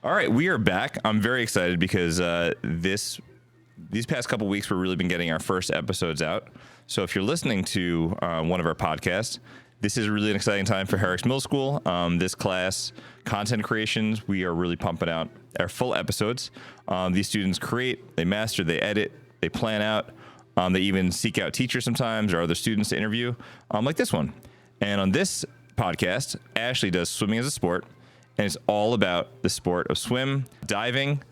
All right, we are back. I'm very excited because these past couple weeks we've really been getting our first episodes out. So if you're listening to one of our podcasts, this is really an exciting time for Herricks Middle School. This class, content creations, we are really pumping out our full episodes. These students create, they master, they edit, they plan out. They even seek out teachers sometimes or other students to interview, like this one. And on this podcast, Ashley does swimming as a sport, and it's all about the sport of swim, diving,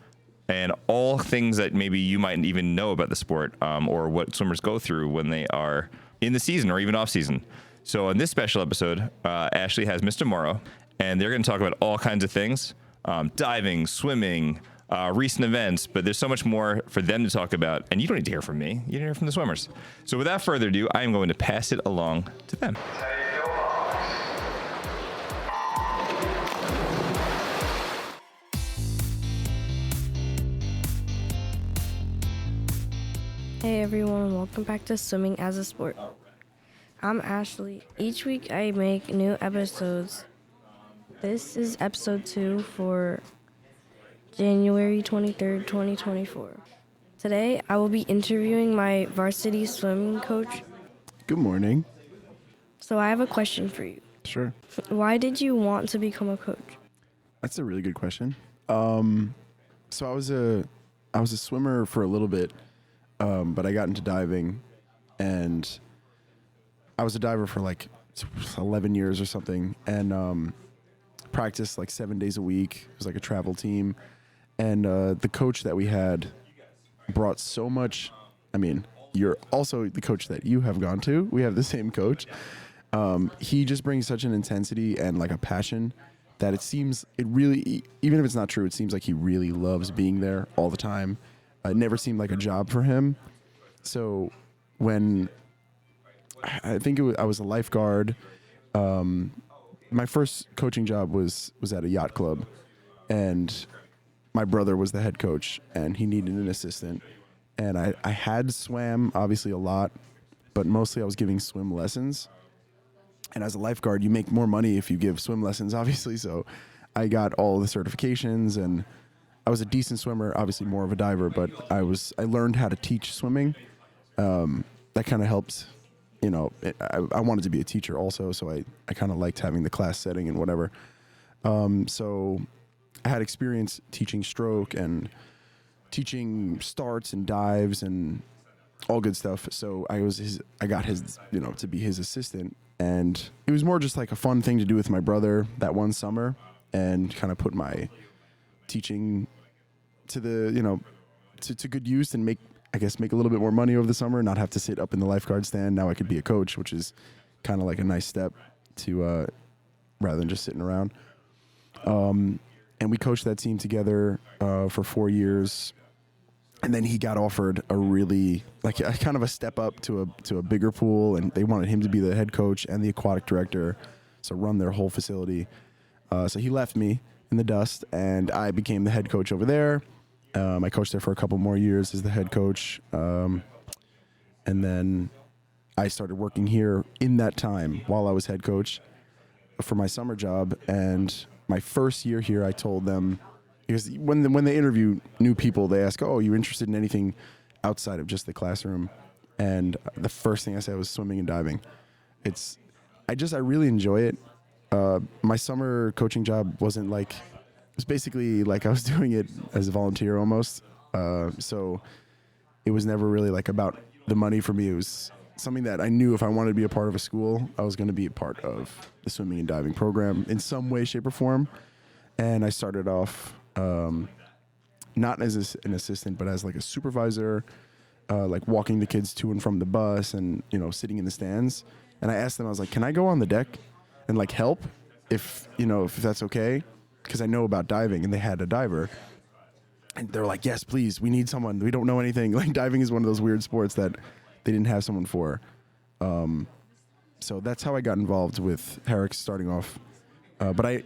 and all things that maybe you might even know about the sport or what swimmers go through when they are in the season or even off season. So on this special episode, Ashley has Mr. Mauro, and they're going to talk about all kinds of things, diving, swimming, recent events, but there's so much more for them to talk about, and you don't need to hear from me. You need to hear from the swimmers. So without further ado, I am going to pass it along to them. Hey everyone, welcome back to Swimming as a Sport. I'm Ashley. Each week I make new episodes. This is episode 2 for January 23rd, 2024. Today I will be interviewing my varsity swimming coach. Good morning. So I have a question for you. Sure. Why did you want to become a coach? That's a really good question. So I was a swimmer for a little bit, but I got into diving, and I was a diver for like 11 years or something, and practiced like 7 days a week. It was like a travel team, and the coach that we had brought so much. I mean, you're also the coach that you have gone to. We have the same coach. He just brings such an intensity and like a passion that it really, even if it's not true, it seems like he really loves being there all the time. It never seemed like a job for him. So when I think I was a lifeguard, my first coaching job was at a yacht club, and my brother was the head coach, and he needed an assistant. And I had swam obviously a lot, but mostly I was giving swim lessons. And as a lifeguard, you make more money if you give swim lessons, obviously. So I got all the certifications, and I was a decent swimmer, obviously more of a diver, but I learned how to teach swimming. That kind of helped, I wanted to be a teacher also, so I kind of liked having the class setting and whatever. So I had experience teaching stroke and teaching starts and dives and all good stuff. So I got his, to be his assistant. And it was more just like a fun thing to do with my brother that one summer, and kind of put my teaching to the, to good use, and make a little bit more money over the summer, not have to sit up in the lifeguard stand. Now I could be a coach, which is kind of like a nice step to, rather than just sitting around. And we coached that team together, for 4 years. And then he got offered a really, like, a kind of a step up to a bigger pool, and they wanted him to be the head coach and the aquatic director, so run their whole facility. So he left me in the dust, and I became the head coach over there. I coached there for a couple more years as the head coach, and then I started working here in that time while I was head coach for my summer job. And my first year here, I told them, because when they interview new people, they ask, "Oh, are you interested in anything outside of just the classroom?" And the first thing I said was swimming and diving. I really enjoy it. My summer coaching job wasn't like, it was basically like I was doing it as a volunteer almost. So it was never really like about the money for me. It was something that I knew if I wanted to be a part of a school, I was going to be a part of the swimming and diving program in some way, shape, or form. And I started off not as an assistant, but as like a supervisor, like walking the kids to and from the bus, and sitting in the stands. And I asked them, I was like, "Can I go on the deck and like help if that's okay?" Because I know about diving, and they had a diver. And they're like, "Yes, please. We need someone. We don't know anything." Like, diving is one of those weird sports that they didn't have someone for. So that's how I got involved with Herricks starting off. But I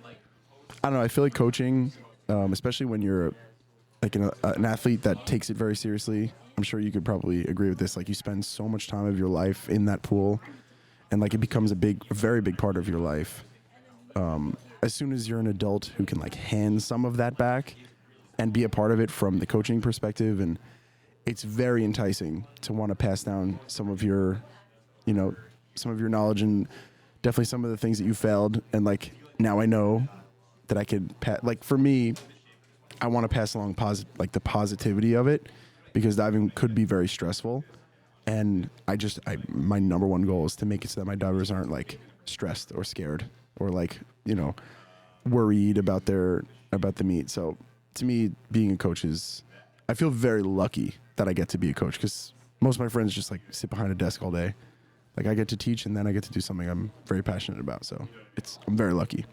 don't know. I feel like coaching, especially when you're like an athlete that takes it very seriously. I'm sure you could probably agree with this. Like, you spend so much time of your life in that pool, and like it becomes a very big part of your life. as soon as you're an adult who can like hand some of that back and be a part of it from the coaching perspective, and it's very enticing to want to pass down some of your, some of your knowledge and definitely some of the things that you failed. And like, now I know that I could like for me, I want to pass along the positivity of it, because diving could be very stressful. And my number one goal is to make it so that my divers aren't like stressed or scared or like, worried about the meet. So to me, being a coach I feel very lucky that I get to be a coach, because most of my friends just like sit behind a desk all day. Like I get to teach, and then I get to do something I'm very passionate about. So I'm very lucky.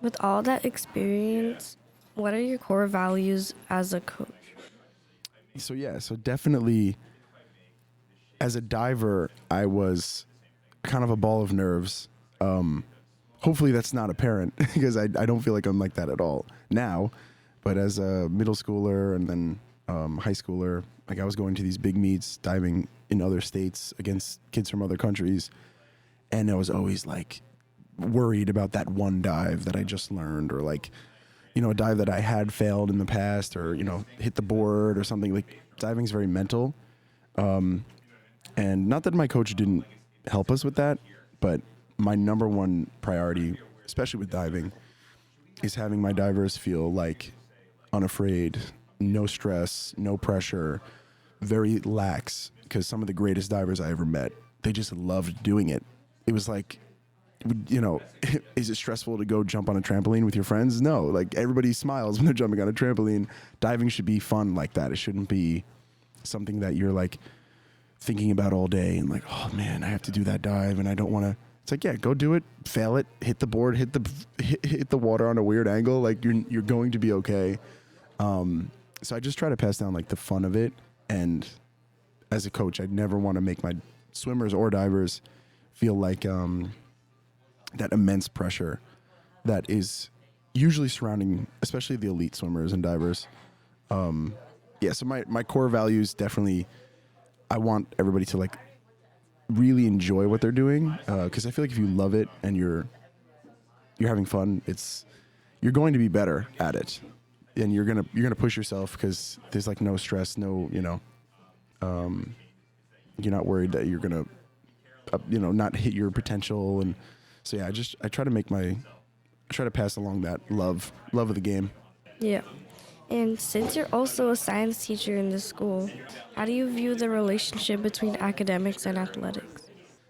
With all that experience, what are your core values as a coach? So definitely as a diver, I was kind of a ball of nerves. Hopefully that's not apparent because I don't feel like I'm like that at all now. But as a middle schooler and then high schooler, like I was going to these big meets, diving in other states against kids from other countries. And I was always like worried about that one dive that I just learned, or like, a dive that I had failed in the past, or, hit the board or something. Like diving's very mental. And not that my coach didn't help us with that, but my number one priority, especially with diving, is having my divers feel like unafraid, no stress, no pressure, very lax. Because some of the greatest divers I ever met, they just loved doing it. It was like, is it stressful to go jump on a trampoline with your friends? No, like everybody smiles when they're jumping on a trampoline. Diving should be fun like that. It shouldn't be something that you're like thinking about all day and like, oh man, I have to do that dive and I don't want to. It's like, yeah, go do it, fail it, hit the board, hit the water on a weird angle. Like you're going to be okay. So I just try to pass down like the fun of it. And as a coach, I'd never want to make my swimmers or divers feel like that immense pressure that is usually surrounding, especially the elite swimmers and divers. So my core values, definitely, I want everybody to like really enjoy what they're doing, because I feel like if you love it and you're having fun, you're going to be better at it, and you're gonna push yourself because there's like no stress, no you're not worried that you're gonna not hit your potential. And so yeah, I try to pass along that love of the game. Yeah. And since you're also a science teacher in the school, how do you view the relationship between academics and athletics?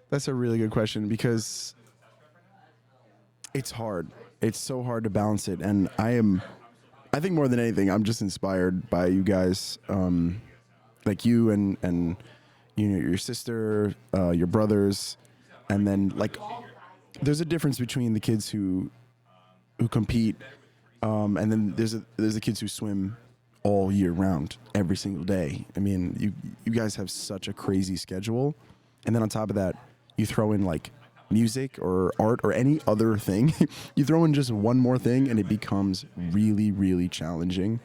That's a really good question, because it's hard. It's so hard to balance it. And I think more than anything, I'm just inspired by you guys, like you and your sister, your brothers. And then like, there's a difference between the kids who compete, and then there's the kids who swim all year round, every single day. I mean, you guys have such a crazy schedule, and then on top of that, you throw in like music or art or any other thing. You throw in just one more thing, and it becomes really, really challenging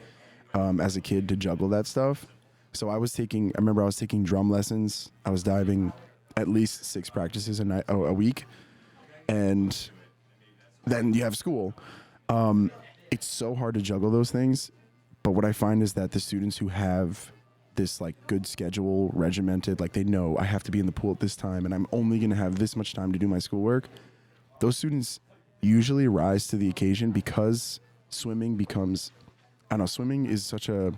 as a kid to juggle that stuff. So I remember I was taking drum lessons. I was diving at least 6 practices a week, and then you have school. It's so hard to juggle those things, but what I find is that the students who have this like good schedule, regimented, like they know I have to be in the pool at this time and I'm only going to have this much time to do my schoolwork, those students usually rise to the occasion, because swimming becomes, I don't know, swimming is such a,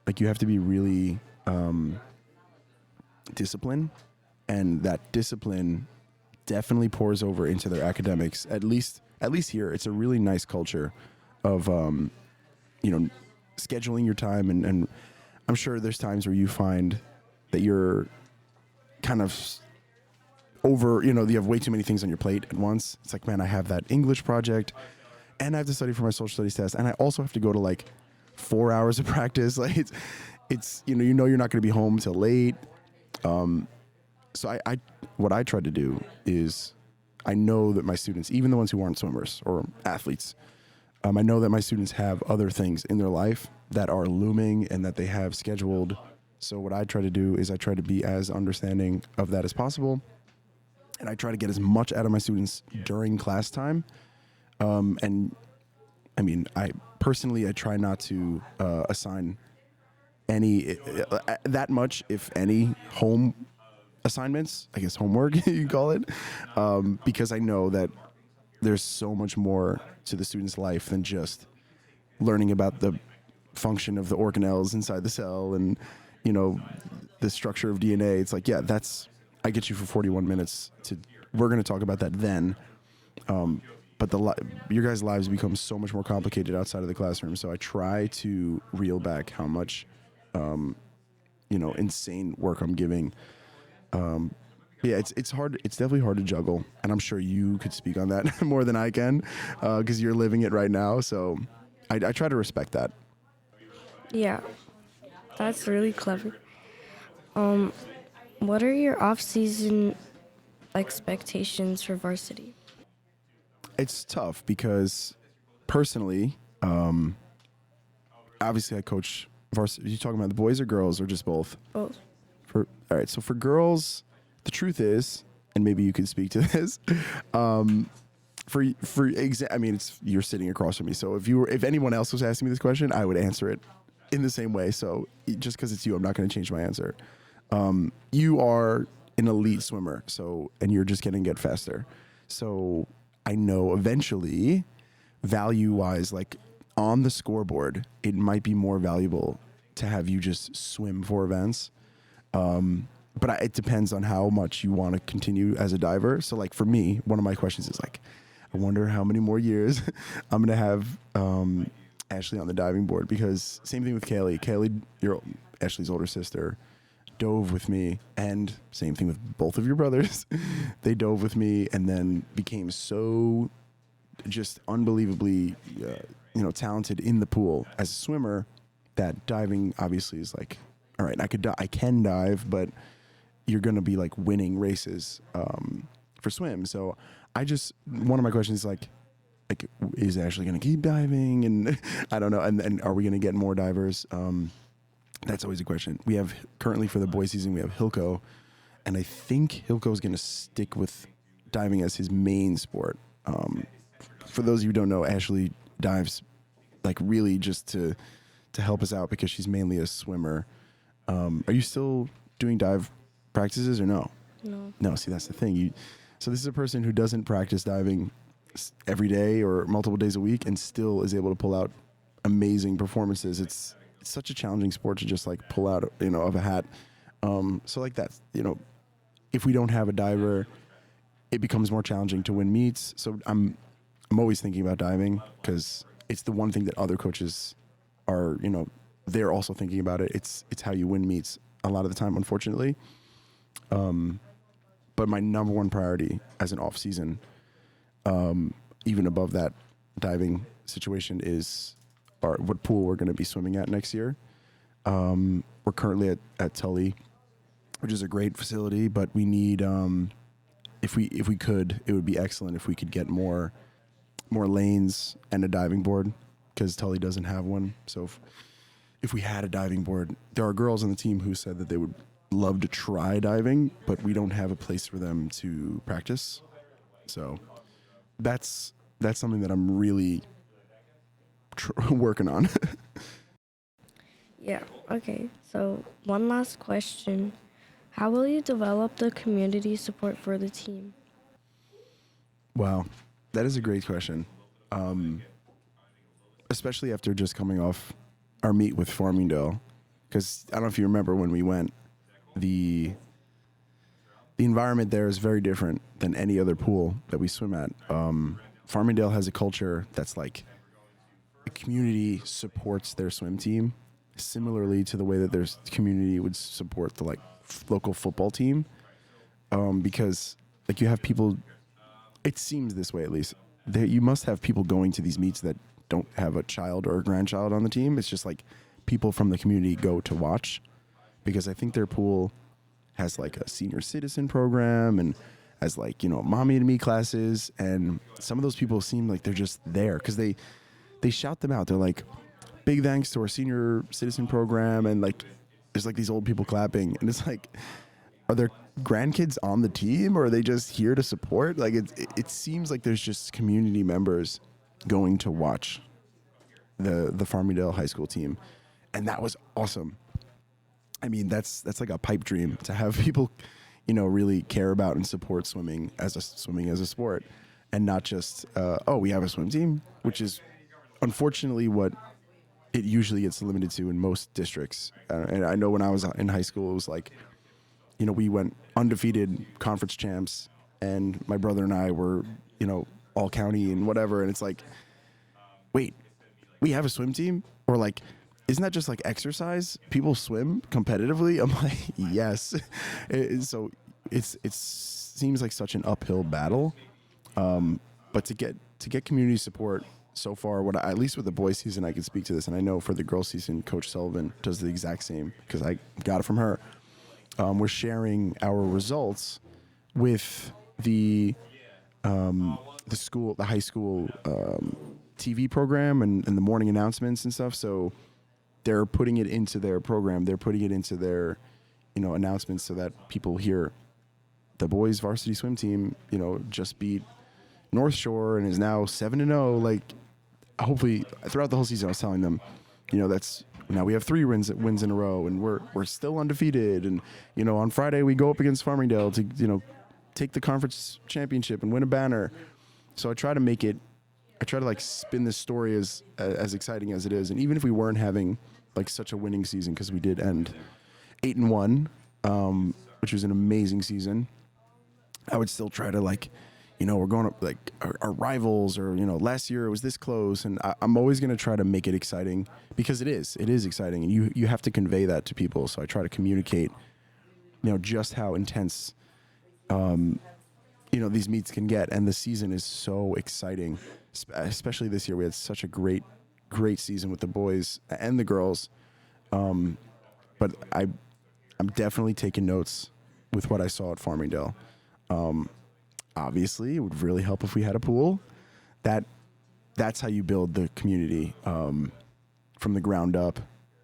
like you have to be really disciplined, and that discipline definitely pours over into their academics. At least here, it's a really nice culture of, scheduling your time. And I'm sure there's times where you find that you're kind of over, you have way too many things on your plate at once. It's like, man, I have that English project and I have to study for my social studies test. And I also have to go to like 4 hours of practice. Like it's you're not going to be home till late. So what I try to do is, I know that my students, even the ones who aren't swimmers or athletes, I know that my students have other things in their life that are looming and that they have scheduled. So what I try to do is I try to be as understanding of that as possible. and I try to get as much out of my students during class time. And I mean, I try not to assign any that much, if any, home assignments, I guess homework you call it, because I know that there's so much more to the student's life than just learning about the function of the organelles inside the cell and, you know, the structure of DNA. It's like, yeah, I get you for 41 minutes we're going to talk about that then. But your guys' lives become so much more complicated outside of the classroom. So I try to reel back how much, insane work I'm giving. Yeah, it's hard. It's definitely hard to juggle, and I'm sure you could speak on that more than I can, because you're living it right now. So I try to respect that. Yeah, that's really clever. What are your off-season expectations for varsity? It's tough because personally, obviously I coach varsity. Are you talking about the boys or girls or just both? Both. All right. So for girls, the truth is, and maybe you can speak to this, I mean, you're sitting across from me. So if anyone else was asking me this question, I would answer it in the same way. So just because it's you, I'm not going to change my answer. You are an elite swimmer, and you're just going to get faster. So I know eventually, value-wise, like on the scoreboard, it might be more valuable to have you just swim 4 events. But it depends on how much you want to continue as a diver. So like for me, one of my questions is like, I wonder how many more years I'm going to have Ashley on the diving board, because same thing with Kaylee. Kaylee, Ashley's older sister, dove with me, and same thing with both of your brothers. They dove with me and then became so just unbelievably, talented in the pool as a swimmer, that diving obviously is like, all right, I can dive, but you're going to be like winning races for swim. So one of my questions is like, is Ashley going to keep diving? And I don't know. And are we going to get more divers? That's always a question. We have currently for the boys season, we have Hilko, and I think Hilko is going to stick with diving as his main sport. For those of you who don't know, Ashley dives like really just to help us out because she's mainly a swimmer. Are you still doing dive practices or no? No. No, see, that's the thing. So this is a person who doesn't practice diving every day or multiple days a week and still is able to pull out amazing performances. It's such a challenging sport to just like pull out, of a hat. So like that's, if we don't have a diver, it becomes more challenging to win meets. So I'm always thinking about diving because it's the one thing that other coaches are, they're also thinking about it. It's how you win meets a lot of the time, unfortunately. But my number one priority as an off season, even above that diving situation, is what pool we're going to be swimming at next year. We're currently at Tully, which is a great facility, but we need, if we could, it would be excellent if we could get more lanes and a diving board, because Tully doesn't have one. So if we had a diving board, there are girls on the team who said that they would love to try diving, but we don't have a place for them to practice. So that's something that I'm really working on. Yeah, okay. So one last question. How will you develop the community support for the team? Wow, that is a great question. Especially after just coming off our meet with Farmingdale, because I don't know if you remember when we went, the environment there is very different than any other pool that we swim at. Farmingdale has a culture that's like the community supports their swim team similarly to the way that their community would support the like local football team, because like you have people, it seems this way at least, that you must have people going to these meets that don't have a child or a grandchild on the team. It's just like people from the community go to watch, because I think their pool has like a senior citizen program and has like, mommy and me classes. And some of those people seem like they're just there because they shout them out. They're like, big thanks to our senior citizen program. And like, there's like these old people clapping, and it's like, are there grandkids on the team, or are they just here to support? Like it seems like there's just community members going to watch the Farmingdale High School team, and that was awesome. I mean, that's like a pipe dream to have people, really care about and support swimming as a sport, and not just we have a swim team, which is unfortunately what it usually gets limited to in most districts. And I know when I was in high school, it was like, we went undefeated conference champs, and my brother and I were, all county and whatever, and it's like, wait, we have a swim team? Or like, isn't that just like exercise? People swim competitively? I'm like, yes. So it seems like such an uphill battle. But to get community support so far, at least with the boys season, I can speak to this, and I know for the girls season, Coach Sullivan does the exact same because I got it from her. We're sharing our results with the high school TV program and the morning announcements and stuff. So they're putting it into their program. They're putting it into their, announcements so that people hear the boys varsity swim team, just beat North Shore and is now 7-0. Like, hopefully throughout the whole season, I was telling them, that's now we have 3 wins in a row, and we're still undefeated. And on Friday we go up against Farmingdale to take the conference championship and win a banner. So I try to like spin this story as exciting as it is. And even if we weren't having like such a winning season, because we did end 8-1, which was an amazing season, I would still try to we're going up like our rivals, or last year it was this close, and I'm always going to try to make it exciting, because it is exciting, and you have to convey that to people. So I try to communicate just how intense these meets can get, and the season is so exciting, especially this year. We had such a great season with the boys and the girls, but I'm definitely taking notes with what I saw at Farmingdale. Obviously, it would really help if we had a pool. That's how you build the community from the ground up.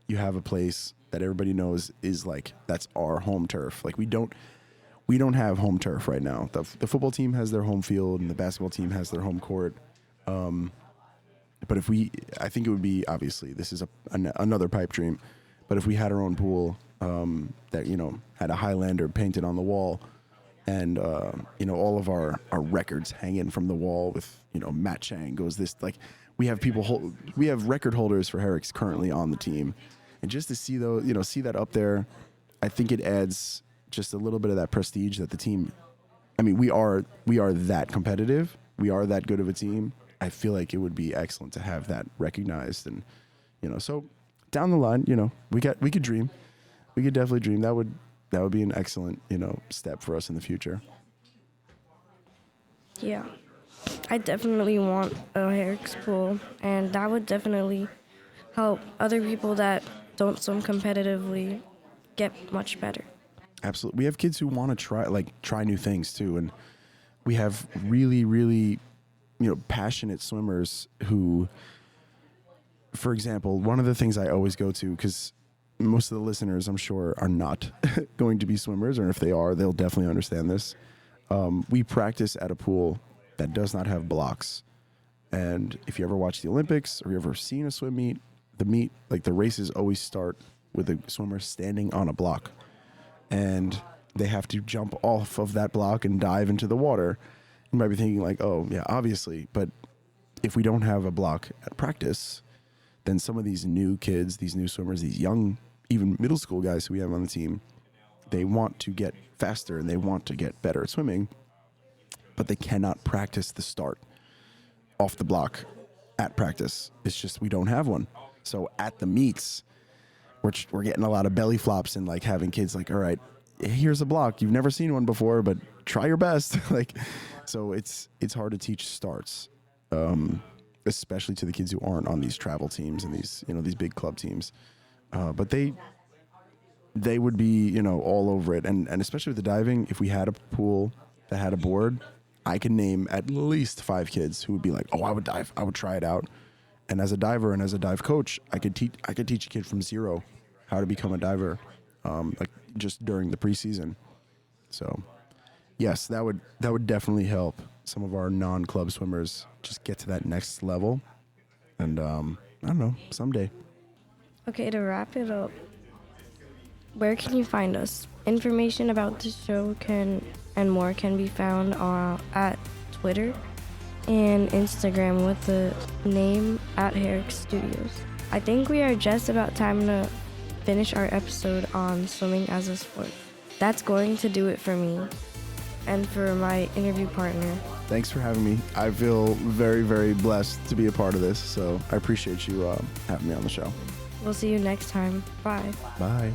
You have a place that everybody knows is like, that's our home turf. Like, we don't have home turf right now. The football team has their home field, and the basketball team has their home court. But I think it would be, obviously, this is another pipe dream, but if we had our own pool that had a Highlander painted on the wall, and all of our records hanging from the wall with Matt Chang goes this, like, we have record holders for Herricks currently on the team, and just to see those, see that up there, I think it adds just a little bit of that prestige that the team. I mean, we are that competitive. We are that good of a team. I feel like it would be excellent to have that recognized, and so down the line, we could dream. We could definitely dream. That would be an excellent, step for us in the future. Yeah, I definitely want a Herricks pool, and that would definitely help other people that don't swim competitively get much better. Absolutely. We have kids who want to try new things too, and we have really, really, passionate swimmers who, for example, one of the things I always go to, because most of the listeners, I'm sure, are not going to be swimmers, or if they are, they'll definitely understand this. We practice at a pool that does not have blocks. And if you ever watch the Olympics, or you ever seen a swim meet, the races always start with the swimmer standing on a block. And they have to jump off of that block and dive into the water. You might be thinking like, oh, yeah, obviously. But if we don't have a block at practice, then some of these new kids, these new swimmers, these young, even middle school guys who we have on the team, they want to get faster and they want to get better at swimming, but they cannot practice the start off the block at practice. It's just we don't have one. So at the meets, we're getting a lot of belly flops and like having kids like, all right, here's a block. You've never seen one before, but try your best. So it's hard to teach starts, especially to the kids who aren't on these travel teams and these big club teams. But they would be, all over it. And especially with the diving, if we had a pool that had a board, I can name at least 5 kids who would be like, oh, I would dive. I would try it out. And as a diver and as a dive coach, I could teach a kid from zero how to become a diver, just during the preseason. So, yes, that would definitely help some of our non-club swimmers just get to that next level. And I don't know, someday. Okay, to wrap it up, where can you find us? Information about the show and more can be found at Twitter and Instagram with the name at Herricks Studios. I think we are just about time to finish our episode on swimming as a sport. That's going to do it for me and for my interview partner. Thanks for having me. I feel very, very blessed to be a part of this, so I appreciate you having me on the show. We'll see you next time. Bye. Bye.